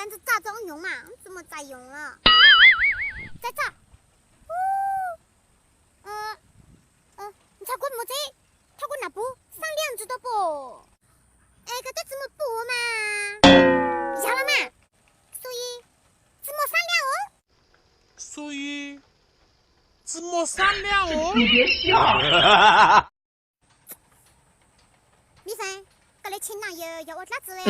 杆子咋装用嘛？怎么咋用了？在这。你猜过么子？猜过那布上2只的不？哎，搿得怎么补嘛？晓得嘛？所以只摸3两哦。所以只摸3两哦。你别笑。米粉，搿来前男友要我咋子嘞？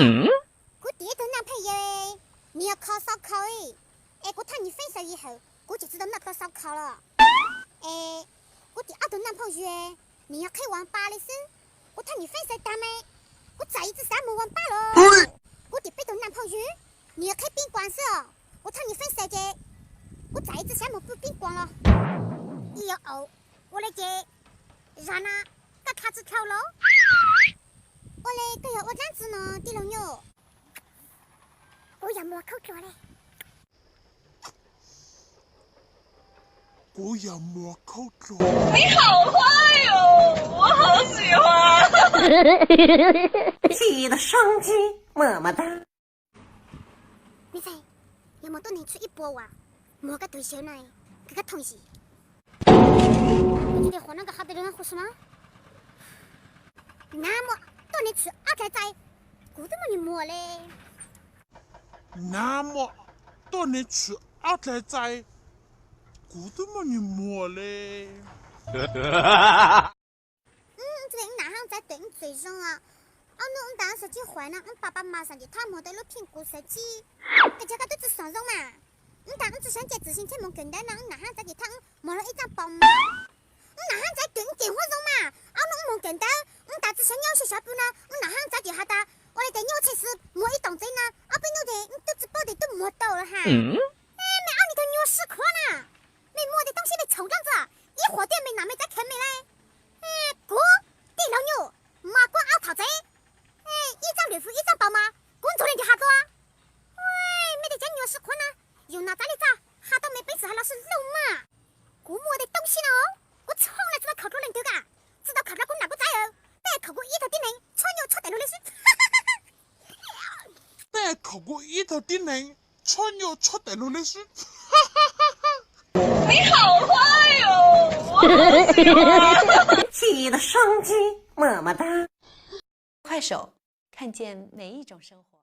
我第一对男朋友哎，你要考烧烤哎，哎，我谈你分手以后，我就知道那个烧烤了。哎，我第2对男朋友哎，你要开网吧的时，我谈你分手大没？我再一次上网吧了。我第8对男朋友，你要开宾馆是哦，我谈你分手的，我再一次上网不宾馆了。你要哦，我来接，然呢，搿卡子跳楼。我嘞，搿要我哪子呢？第6牛，我要摸口做嘞。我要摸口做。你好坏哟，我好喜欢。记得双击么么哒。你猜，有冇多年出一波哇？摸个对象呢，搿个同事。你得和那个好的人合适吗？那么多年出2仔仔，我怎么你摸嘞？那么多年出2仔仔，我怎么你摸嘞？这个哪行在对你最凶啊？侬当时结婚了，爸爸马上就他摸到了苹果手机，大家都只上容嘛。当只想借自行车摸跟单，哪行在给他摸了一张包嘛？哪行在对你电话中嘛？侬摸跟单，大只想鸟些小布呢？哪行在给他打？我来在鸟车时摸一动嘴呢？被侬的都只包的都摸到了哈。没你个鸟屎壳呢？没摸的东西被臭样子，一火店没拿没在看没嘞？哥，第6牛，马关熬桃子，一张绿服一张包嘛，工作人就哈子啊？没得讲鸟屎壳呢，用哪咋的咋？哈到没本事还老是肉嘛？我摸的东西呢？我从来知道靠着人丢噶，知道靠着我哪个在哦？但靠过一头的人，穿牛穿得路的是。但靠过一头的人，穿牛穿得路的是。你好坏哟，我好喜欢。记得双击么么哒。快手，看见每一种生活。